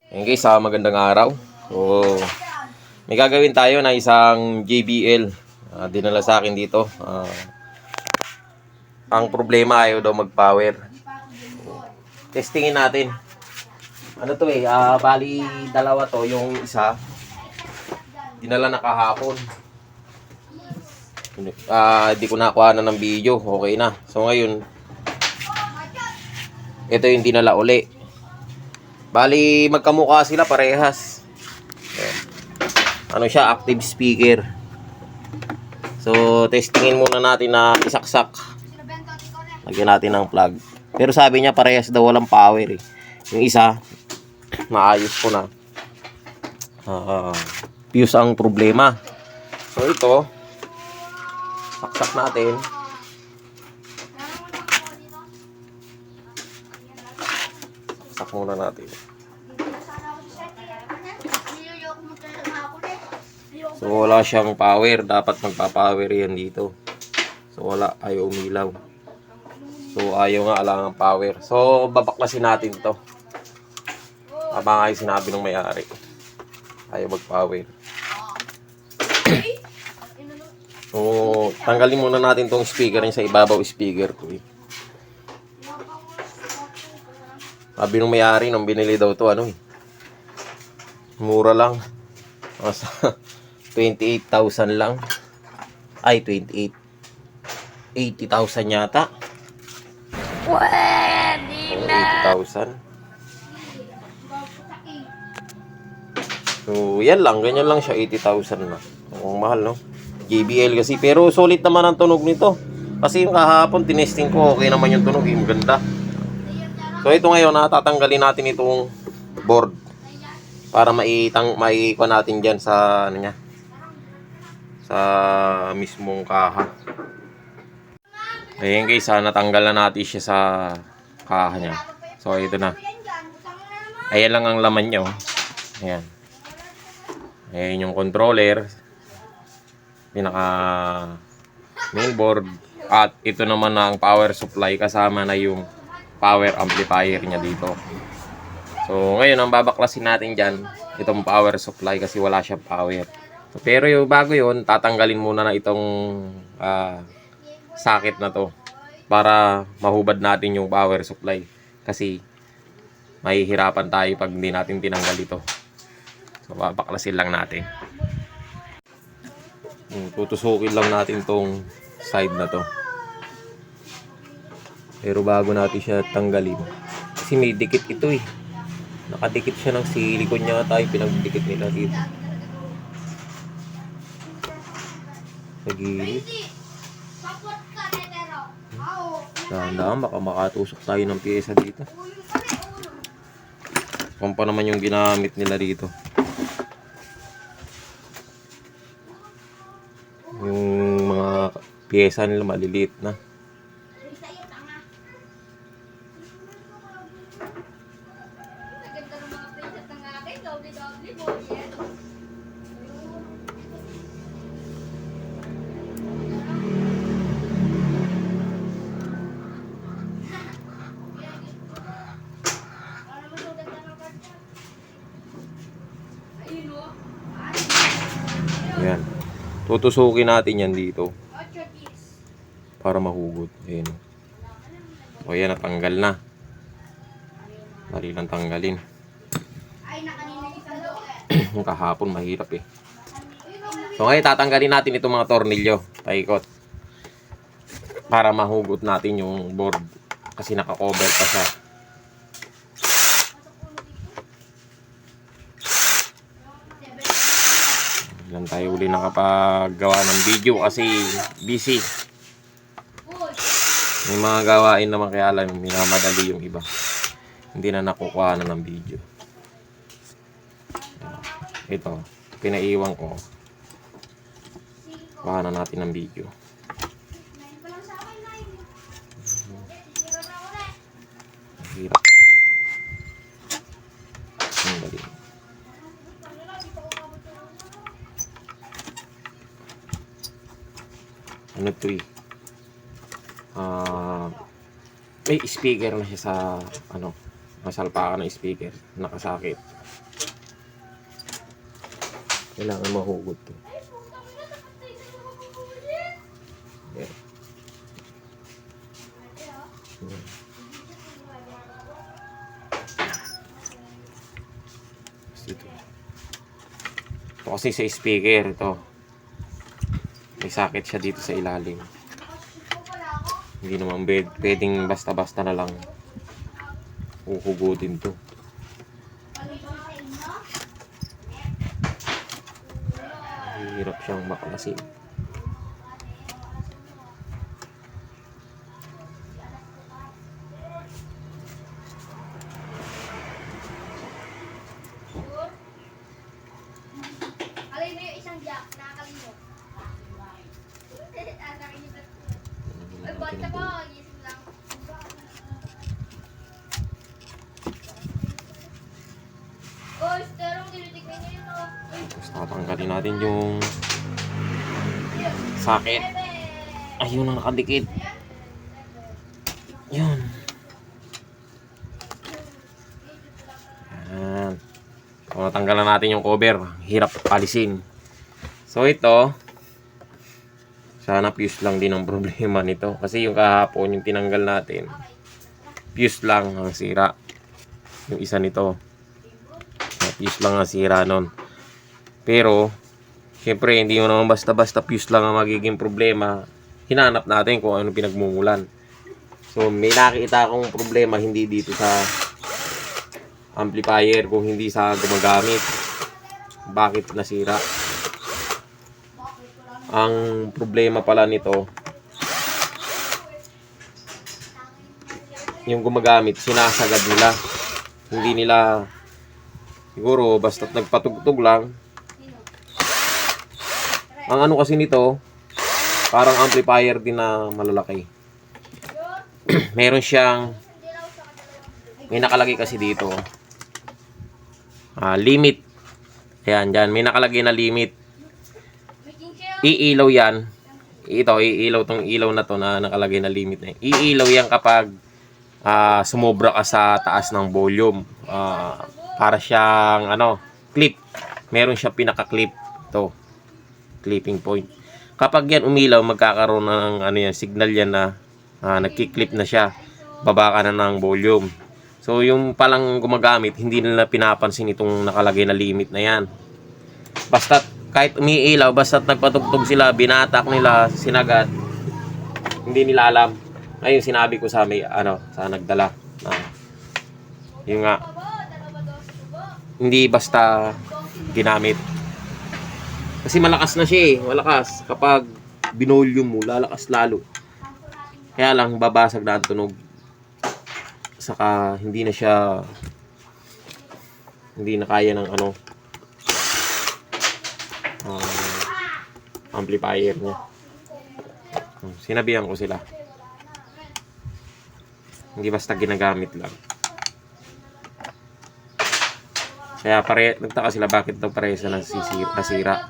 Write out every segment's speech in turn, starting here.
Ayun guys, magandang araw. So, may gagawin tayo na isang JBL. Dinala sa akin dito. Ang problema ayaw daw mag-power. Testingin natin. Ano to bali dalawa to. Yung isa, dinala na kahapon. Di ko nakuha na ng video. Okay na. So ngayon, ito yung dinala uli. Bali, magkamukha sila parehas. Ano siya, active speaker. So, testingin muna natin na isaksak. Lagyan natin ng plug. Pero sabi niya parehas daw walang power eh. Yung isa, maayos ko na. Fuse ang problema. So, ito, saksak natin. Saksak muna natin. So wala siyang power, dapat magpa-power yan dito. So wala, ayaw umilaw. So ayaw nga alang ang power. So babaklasin natin to. Tama nga yung sinabi ng may-ari. Ayaw mag-power. So tanggalin muna natin tong speaker niya sa ibabaw speaker ko. Sabi ng may-ari nung binili daw to mura lang. 28,000 lang. Ay, 28. 80,000 yata. Pwede na. 80,000. So, yan lang. Ganyan lang siya. 80,000 na. Ang mahal, no? JBL kasi. Pero solid naman ang tunog nito. Kasi yung kahapon, tinesting ko. Okay naman yung tunog. Yung ganda. So, ito ngayon, natatanggalin natin itong board. Para maikuha natin dyan sa ano niya. Sa mismong kaha. Ayan guys, natanggal na natin siya sa kaha niya. So ito na. Ayan lang ang laman niya. Ayan. Ayan yung controller. Pinaka mainboard. At ito naman na ang power supply. Kasama na yung power amplifier niya dito. So ngayon ang babaklasin natin dyan, itong power supply kasi wala siyang power. Pero yung bago yun, tatanggalin muna na itong socket na to para mahubad natin yung power supply. Kasi mahihirapan tayo pag hindi natin tinanggal ito. So babaklasin lang natin. Tutusukin lang natin tong side na to. Pero bago natin siya tanggalin, kasi may dikit ito eh. Nakadikit siya ng silicone niya tayo, pinagdikit nila dito. Pagilid. Dahan-dahan, baka makatusok tayo ng pyesa dito. Kung pa naman yung ginamit nila dito. Yung mga pyesa nila maliliit na. Ayan. Tutusukin natin yan dito para mahugot. Ayan. O yan, natanggal na. Dali lang tanggalin. Kahapon mahirap eh. So ngayon tatanggalin natin itong mga tornilyo. Paikot. Para mahugot natin yung board. Kasi naka-cover pa siya. Lang tayo uli nakapaggawa ng video kasi busy. May mga gawain naman kaya lang minamadali yung iba. Hindi na nakukuha na ng video. Ito, pinaiwan ko. Kuha na natin ng video. Hirap. Ang galing. Ano to eh? May speaker na siya sa masalpakan ng speaker, nakasakit. Kailangan mahugot to. Ayan. Ayan. Ito kasi sa speaker, ito. May sakit siya dito sa ilalim. Hindi naman pwedeng basta-basta na lang uhugutin to. Hirap siyang maklasin. Alay mo yung isang jack, nakakalimot. Ay, bata ko, gising lang. Oh, sterong, tinitignan niyo yun, oh. Tapos tatanggalin natin yung sakit. Ayun ang nakadikit. Yun. Yan. So, natanggalan natin yung cover. Hirap palisin. So, ito. Sana fuse lang din ang problema nito. Kasi yung kahapon, yung tinanggal natin, fuse lang ang sira. Yung isa nito. Fuse lang ang sira nun. Pero, syempre, hindi mo naman basta-basta fuse lang ang magiging problema. Hinanap natin kung ano pinagmumulan. So, may nakita akong problema hindi dito sa amplifier, kung hindi sa gumagamit. Bakit nasira? Ang problema pala nito, yung gumagamit, sinasagad nila. Hindi nila, siguro, basta't nagpatugtog lang. Ang ano kasi nito, parang amplifier din na malalaki. Meron siyang, may nakalagay kasi dito. Limit. Ayan, dyan. May nakalagay na limit. Iilaw yan. Ito, iilaw tong ilaw na to na nakalagay na limit na. Iilaw yan kapag sumobra ka sa taas ng volume. Para siyang, clip. Meron siyang pinaka-clip. Ito. Clipping point. Kapag yan umilaw, magkakaroon ng signal yan na nagki-clip na siya. Baba ka na ng volume. So, yung palang gumagamit, hindi nila pinapansin itong nakalagay na limit na yan. Basta kahit umiilaw, basta nagpatugtog sila, binatak nila, sinagad, hindi nila alam. Ngayon, sinabi ko sa sa nagdala. Yung nga, hindi basta ginamit. Kasi malakas na siya eh. Malakas. Kapag binolium mo, lalakas lalo. Kaya lang, babasag na ang tunog. Saka, hindi na siya, hindi na kaya ng amplifier niya. Sinabihan ko sila. Hindi basta ginagamit lang. Kaya nagtaka sila bakit daw parehas na nasira.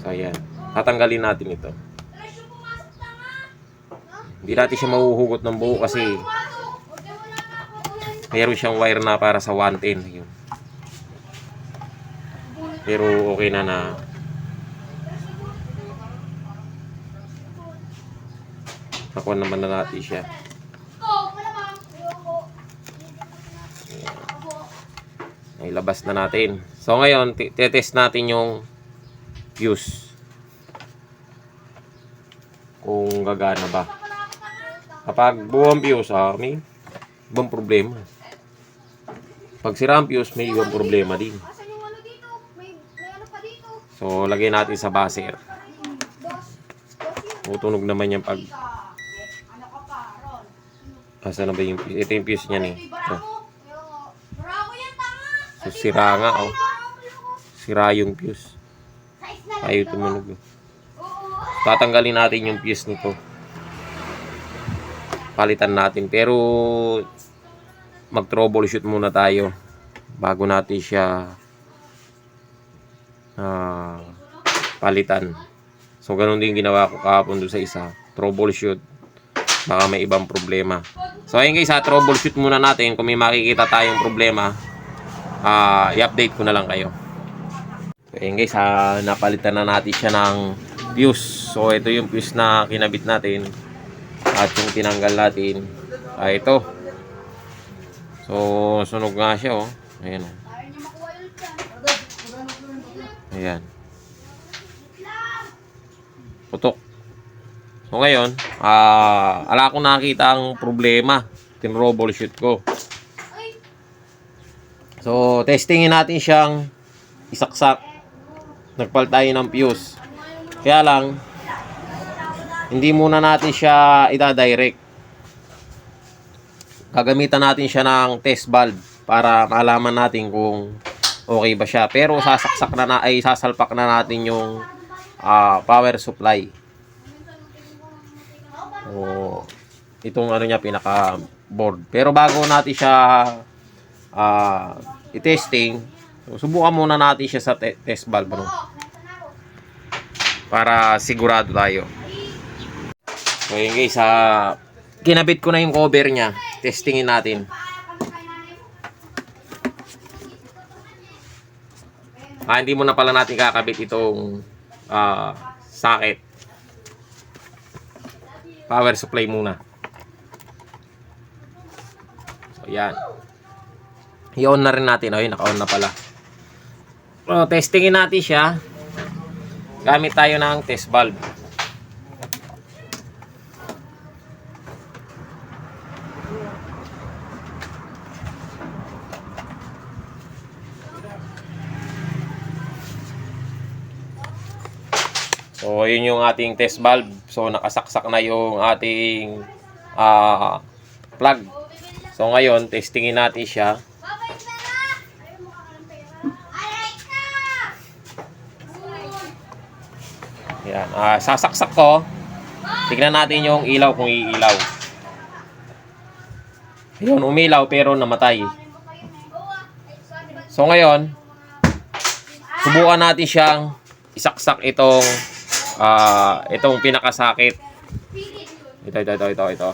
So, ayan. Tatanggalin natin ito. Hindi natin siya mahuhugot ng buo kasi mayroon siyang wire na para sa 110. Yun. Pero okay na nakuha naman na natin siya. Ayan. Ilabas na natin. So ngayon, test natin yung fuse. Kung gagana ba. Kapag buwang fuse, may ibang problema. Pag sira ang fuse, may ibang problema din. So, lagay natin sa buzzer. Tutunog naman yan pag... Asa na ba yung fuse? Ito yung fuse niyan eh. Ito. So, sira nga oh. Sira yung fuse. Ayaw tumunog. Tatanggalin natin yung fuse nito. Palitan natin. Pero mag-troubleshoot muna tayo bago natin siya palitan. So ganun din ginawa ko kahapon doon sa isa. Troubleshoot. Baka may ibang problema. So ayun guys, troubleshoot muna natin. Kung may makikita tayong problema, i-update ko na lang kayo. So ayun guys, napalitan na natin siya ng fuse. So ito yung fuse na kinabit natin at yung tinanggal natin. Ito. So sunog nga siya oh. Ayan oh. Ayan. Putok. So ngayon, ala akong nakita ang problema. Tin-troubleshoot ko. So, testingin natin siyang isaksak. Nagpalit tayo ng fuse. Kaya lang, hindi muna natin siya ita-direct. Gagamitan natin siya ng test valve para malaman natin kung okay ba siya. Pero sasalpak na natin yung power supply. So, itong ano niya pinaka board. Pero bago natin siya i-testing, subukan muna natin siya sa test valve ano? Para sigurado tayo. So yun guys, kinabit ko na yung cover niya. Testingin natin. Hindi mo na pala natin kakabit itong socket. Power supply muna. So, yan. I-on na rin natin. Ayun, naka-on na pala. So, testingin natin siya. Gamit tayo ng test valve. So, yun yung ating test valve. So, nakasaksak na yung ating plug. So, ngayon, testingin natin siya. Yan. Sasaksak ko. Tignan natin yung ilaw kung iilaw. Yun, umilaw pero namatay. So, ngayon, subukan natin siyang isaksak itong pinakasakit. Ito.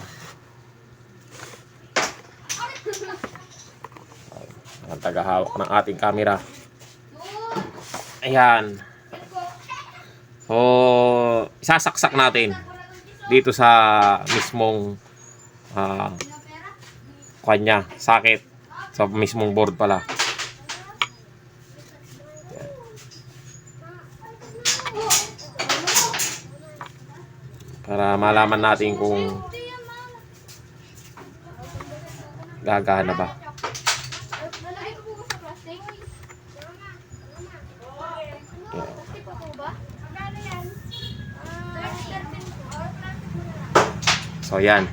Ang tagahawak ng ating camera. Ayan. So, isasaksak natin dito sa mismong kanya, sakit. Sa mismong board pala. Para malaman natin kung gagana ba. So yan.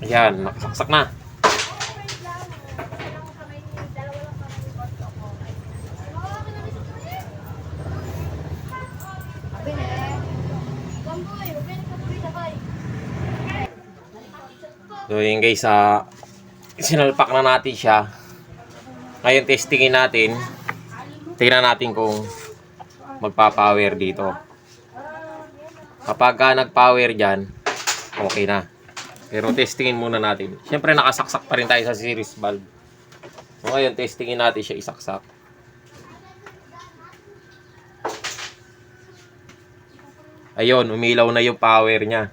Ayan, nakasaksak na. So yun guys, sinalpak na natin siya. Ngayon testingin natin. Tingnan natin kung magpa-power dito. Kapag nag-power dyan, okay na. Pero testingin muna natin. Siyempre nakasaksak pa rin tayo sa series valve. So ngayon testingin natin siya isaksak. Ayun, umilaw na yung power niya.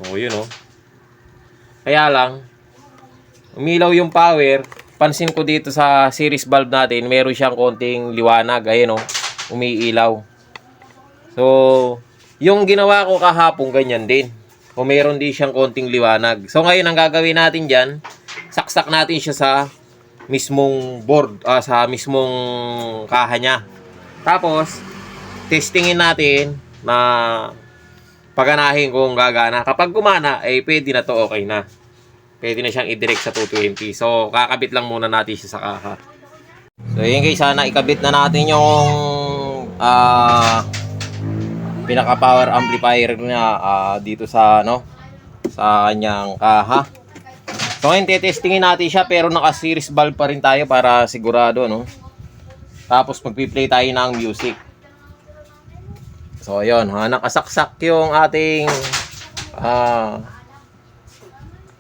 O yun o. Kaya lang, umilaw yung power. Pansin ko dito sa series valve natin, meron siyang konting liwanag. Ayun o, umiilaw. So, yung ginawa ko kahapon, ganyan din. O meron din siyang konting liwanag. So ngayon, ang gagawin natin dyan, saksak natin siya sa mismong board, sa mismong kaha niya. Tapos, testingin natin na paganahin kung gagana. Kapag gumana, pwede na to, okay na. Pwede na siyang i-direct sa 220. So, kakabit lang muna natin siya sa kaha. So, yun guys, sana ikabit na natin yung pinaka-power amplifier niya dito sa, sa kanyang kaha. So, ngayon, testingin natin siya, pero naka-series valve pa rin tayo para sigurado, no? Tapos, magpi-play tayo ng music. So, ayun, nakasaksak yung ating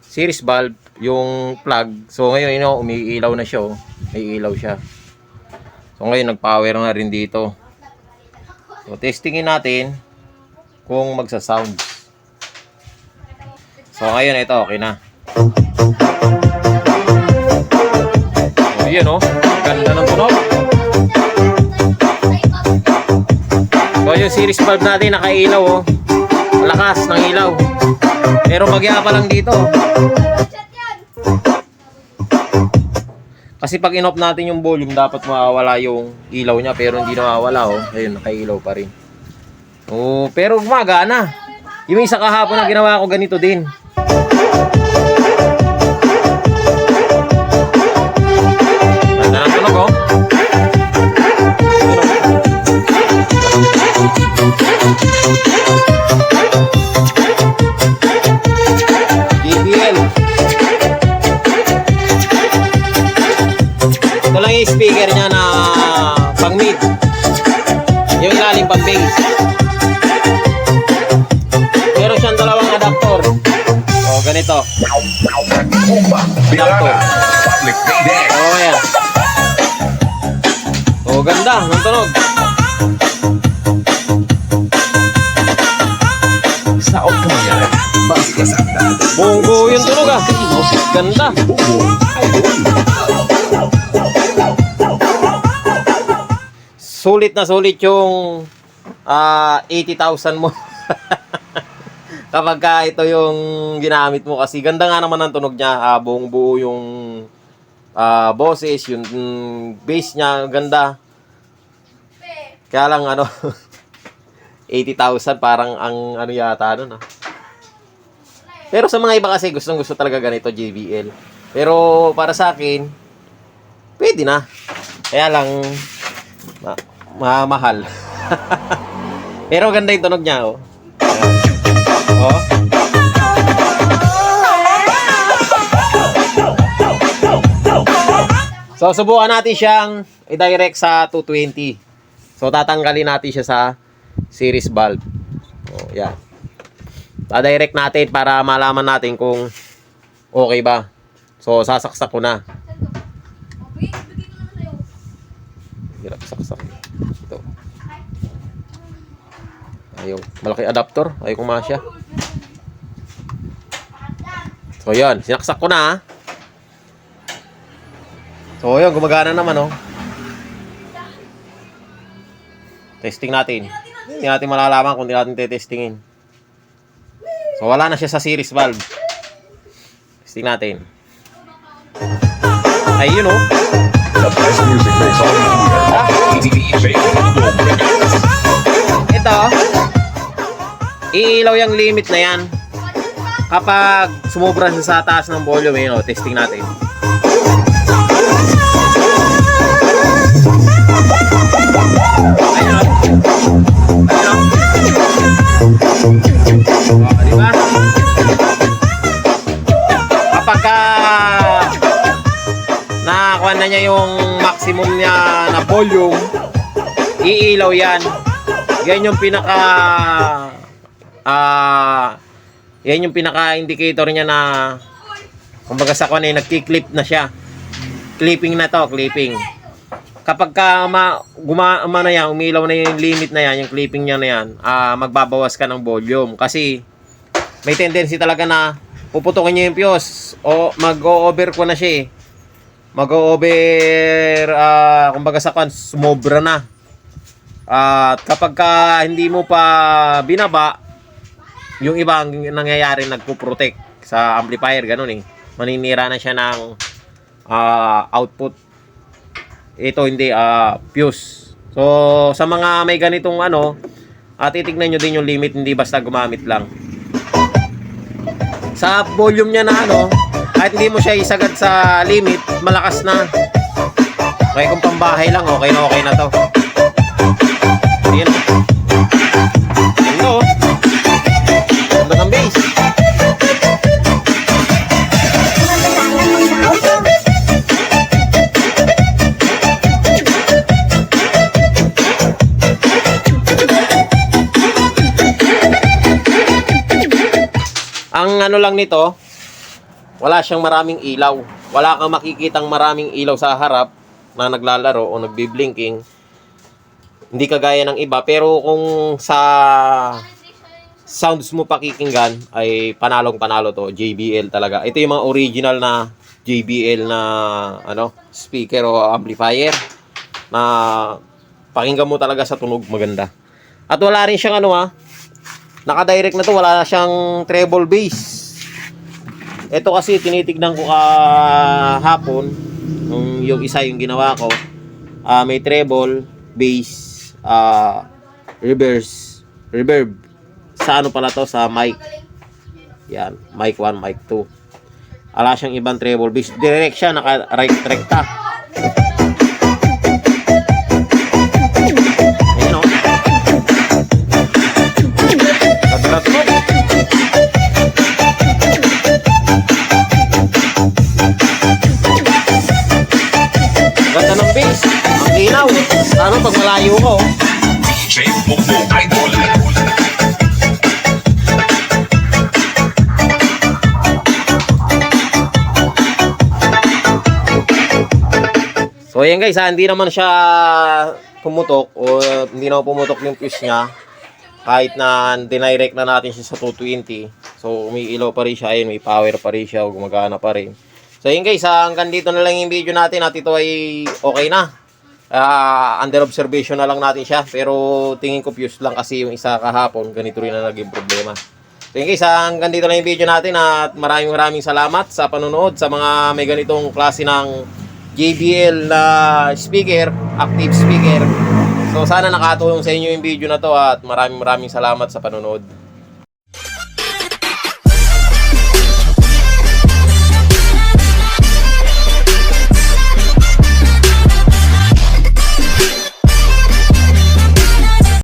series valve, yung plug. So, ngayon, umiilaw na siya. May ilaw siya. So, ngayon, nag-power na rin dito. So, testingin natin kung magsa-sound. So, ngayon, ito, okay na. So, yun, ganda ng tunog. So, yung series valve natin, nakailaw, lakas ng ilaw. Pero bagya pa lang dito. Kasi pag in-off natin yung volume, dapat mawawala yung ilaw niya. Pero hindi nawawala, Ayun, nakailaw pa rin. Pero gumagana. Yung isa kahapon na ginawa ko, ganito din. Ganda ng tunog, JBL. Ito lang yung speaker niya na pang mid. Yung ilalim pang bass. Meron siyang dalawang adaptor. Ganito. Adaptor. Ayan. Ganda ng tunog. Sa otoyan, magkasagdad. Bonggo yung tunog, Ganda. Sulit na sulit yung 80,000 mo. Kapag ito yung ginamit mo, kasi ganda nga naman ang tunog niya. Buong buo yung boses, yung bass niya, ganda. Kaya lang 80,000 parang ang yata nun. Pero sa mga iba kasi gustong gusto talaga ganito, JBL. Pero para sa akin, pwede na. Kaya lang mahal. Pero ganda yung tunog niya, So, subukan natin siyang i-direct sa 220. So, tatanggalin natin siya sa series valve. Yan. Ta-direct natin para malaman natin kung okay ba. So, sasaksak ko na. Hirap saksak. Ito. Ayaw. Malaki adapter. Ayaw kumasya. So, yan. Sinaksak ko na, So, yun. Gumagana naman, Testing natin. Hindi natin malalaman kung hindi natin tetestingin. So, wala na siya sa series valve. Testing natin. Ayun, The best music mix on the air. Ito. Iilaw yung limit na yan. Kapag sumobra siya sa taas ng volume, testing natin. Ayun, diba? Kapag nakakuha na niya yung maximum niya na volume, iilaw yan. Yan yung yan yung pinaka-indicator niya na kumbaga sa kuwan nagki-clip na siya. Clipping na to, clipping. Kapag umilaw na yung limit na yan, yung clipping niya na yan, magbabawas ka ng volume. Kasi may tendency talaga na puputukin niya yung fuse o mag-o-over ko na siya Mag-o-over, kumbaga sa kan, sumobra na. At kapag hindi mo pa binaba, yung iba ang nangyayari, nagpo-protect sa amplifier, ganun Maninira na siya ng output. Ito hindi, fuse. So, sa mga may ganitong titignan nyo din yung limit, hindi basta gumamit lang. Sa volume niya na kahit hindi mo siya isagad sa limit, malakas na. Okay, kung pambahay lang, okay na to. Ayan. Ayan ganda ng bass. ano lang nito, wala siyang maraming ilaw. Wala kang makikitang maraming ilaw sa harap na naglalaro o nagbi-blinking. Hindi kagaya ng iba. Pero kung sa sounds mo pakikinggan, ay panalong-panalo to. JBL talaga. Ito yung mga original na JBL na speaker o amplifier na pakinggan mo talaga sa tunog maganda. At wala rin siyang naka-direct na to, wala siyang treble bass. Ito kasi tinitignan ko kahapon, yung isa yung ginawa ko, may treble, bass, reverb. Sa pala to, sa mic. Yan, mic 1, mic 2. Wala siyang ibang treble bass. Direct siya, naka-right rekta. Ayan o. Kadarat mo. Ganda ng bass. Ang linaw. Lalo pag malayo ko. DJ Bobo Idol. So ayan guys, hindi naman siya pumutok o hindi naman pumutok yung fuse niya. Kahit na dinirect na natin siya sa 220. So umiilaw pa rin siya. Ayun, may power pa rin siya. Gumagana pa rin. So yun guys, hanggang dito na lang yung video natin at ito ay okay na. Under observation na lang natin siya. Pero tingin ko fuse lang kasi yung isa kahapon, ganito rin na naging problema. So yun guys, hanggang dito na yung video natin at maraming salamat sa panonood sa mga may ganitong klase ng JBL na speaker, active speaker. So sana nakatulong sa inyo yung video na to at maraming salamat sa panonood.